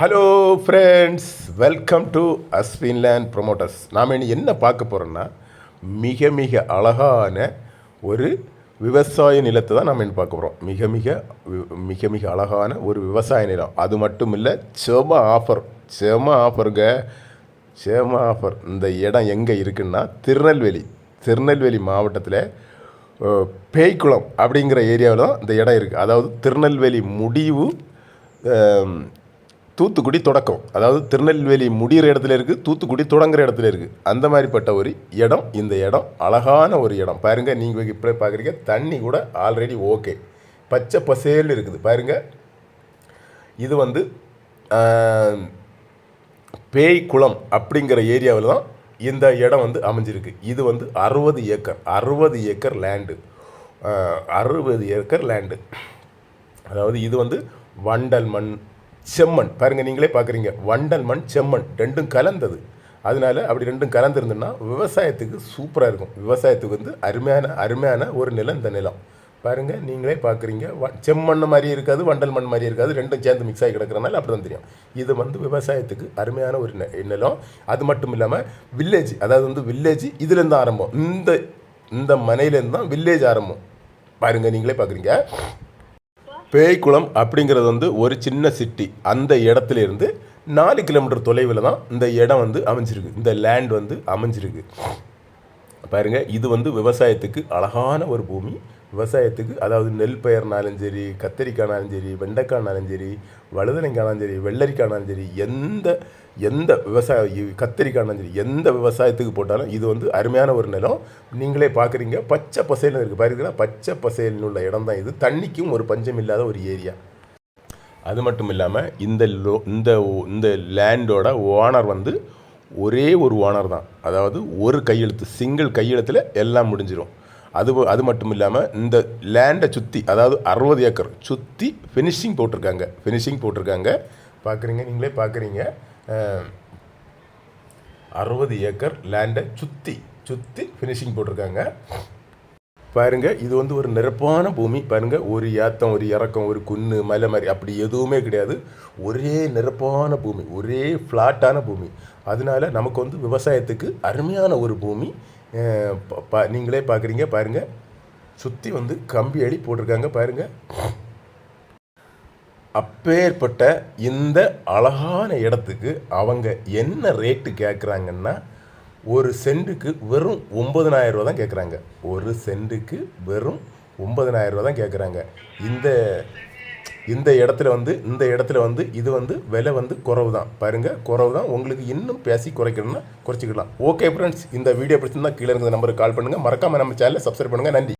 Hello friends, welcome to Ashwinland promoters. நாம் இனி என்ன பார்க்க போகிறோன்னா, மிக மிக அழகான ஒரு விவசாய நிலத்தை தான் நாம் என்ன பார்க்க போகிறோம். மிக மிக அழகான ஒரு விவசாய நிலம். அது மட்டும் இல்லை, செம ஆஃபருங்க. இந்த இடம் எங்கே இருக்குன்னா திருநெல்வேலி மாவட்டத்தில் பேய்க்குளம் அப்படிங்கிற ஏரியாவில் தான் இந்த இடம் இருக்குது. அதாவது திருநெல்வேலி முடிவு, தூத்துக்குடி தொடக்கம். அதாவது திருநெல்வேலி முடிகிற இடத்துல இருக்குது, தூத்துக்குடி தொடங்குற இடத்துல இருக்குது. அந்த மாதிரிப்பட்ட ஒரு இடம். இந்த இடம் அழகான ஒரு இடம். பாருங்கள், நீங்கள் இப்படி பார்க்குறீங்க, தண்ணி கூட ஆல்ரெடி ஓகே, பச்சை பசேல் இருக்குது. பாருங்கள், இது வந்து பேய்க்குளம் அப்படிங்கிற ஏரியாவில் தான் இந்த இடம் வந்து அமைஞ்சிருக்கு. இது வந்து 60 ஏக்கர் லேண்டு. 60 acre land. அதாவது இது வந்து வண்டல் மண், செம்மண். பாருங்கள், நீங்களே பார்க்குறீங்க, வண்டல் மண், செம்மண் ரெண்டும் கலந்தது. அதனால அப்படி ரெண்டும் கலந்துருந்துன்னா விவசாயத்துக்கு சூப்பராக இருக்கும். விவசாயத்துக்கு வந்து அருமையான ஒரு நிலம் இந்த நிலம். பாருங்கள், நீங்களே பார்க்குறீங்க, செம்மண் மாதிரி இருக்காது, வண்டல் மண் மாதிரி இருக்காது, ரெண்டும் சேர்ந்து மிக்ஸ் ஆகி கிடக்கிறனால அப்படி தான் தெரியும். இது வந்து விவசாயத்துக்கு அருமையான ஒரு நிலம். அது மட்டும் இல்லாமல் வில்லேஜ், அதாவது வந்து வில்லேஜ் இதுலேருந்து ஆரம்பம். இந்த மனையிலேருந்து தான் வில்லேஜ் ஆரம்பம். பாருங்கள், நீங்களே பார்க்குறீங்க, பேய்க்குளம் அப்படிங்கிறது வந்து ஒரு சின்ன சிட்டி. அந்த இடத்துல இருந்து 4 கிலோமீட்டர் தொலைவில் தான் இந்த இடம் வந்து அமைஞ்சிருக்கு, இந்த லேண்ட் வந்து அமைஞ்சிருக்கு. பாருங்கள், இது வந்து விவசாயத்துக்கு அழகான ஒரு பூமி. விவசாயத்துக்கு, அதாவது நெல் பயிர்னாலும் சரி, கத்தரிக்காய்னாலும் சரி, வெண்டைக்காய்னாலும் சரி, வழுதனைக்காய்னாலும் சரி, வெள்ளரிக்காய்னாலும் சரி, எந்த கத்தரிக்காய்னாலும் சரி, எந்த விவசாயத்துக்கு போட்டாலும் இது வந்து அருமையான ஒரு நிலம். நீங்களே பார்க்குறீங்க, பச்சை பசேல்னு இருக்குது. பாருங்கன்னா, பச்சை பசேல்னு உள்ள இடம் தான் இது. தண்ணிக்கும் ஒரு பஞ்சம் இல்லாத ஒரு ஏரியா. அது மட்டும் இல்லாமல் இந்த லேண்டோட ஓனர் வந்து ஒரே ஒரு ஓனர் தான். அதாவது ஒரு கையெழுத்து, சிங்கிள் கையெழுத்தில் எல்லாம் முடிஞ்சிடும். அது மட்டும் இல்லாமல் இந்த லேண்டை சுற்றி, அதாவது 60 ஏக்கர் சுற்றி ஃபினிஷிங் போட்டிருக்காங்க. பார்க்குறீங்க, நீங்களே பார்க்குறீங்க, 60 ஏக்கர் லேண்டை சுற்றி ஃபினிஷிங் போட்டிருக்காங்க. பாருங்கள், இது வந்து ஒரு நிரப்பான பூமி. பாருங்கள், ஒரு ஏத்தம், ஒரு இறக்கம், ஒரு குன்று, மலை மாதிரி அப்படி எதுவுமே கிடையாது. ஒரே நிரப்பான பூமி, ஒரே ஃப்ளாட்டான பூமி. அதனால நமக்கு வந்து விவசாயத்துக்கு அருமையான ஒரு பூமி. நீங்களே பார்க்குறீங்க, பாருங்கள், சுற்றி வந்து கம்பி அடி போட்டிருக்காங்க. பாருங்கள், அப்பேற்பட்ட இந்த அழகான இடத்துக்கு அவங்க என்ன ரேட்டு கேட்குறாங்கன்னா, ஒரு சென்ட்டுக்கு வெறும் 9,000 ரூபா தான் கேட்குறாங்க. ஒரு சென்ட்டுக்கு வெறும் 9,000 ரூபா தான் கேட்குறாங்க. இந்த இடத்துல வந்து இது வந்து விலை வந்து குறவு தான். பாருங்கள், குறவு தான். உங்களுக்கு இன்னும் பேசி குறைக்கணும்னா குறைச்சிக்கலாம். ஓகே ஃப்ரெண்ட்ஸ், இந்த வீடியோ பிடிச்சிருந்தா கீழே இருக்கிற நம்பருக்கு கால் பண்ணுங்கள். மறக்காமல் நம்ம சேனலை சப்ஸ்கிரைப் பண்ணுங்கள். நன்றி.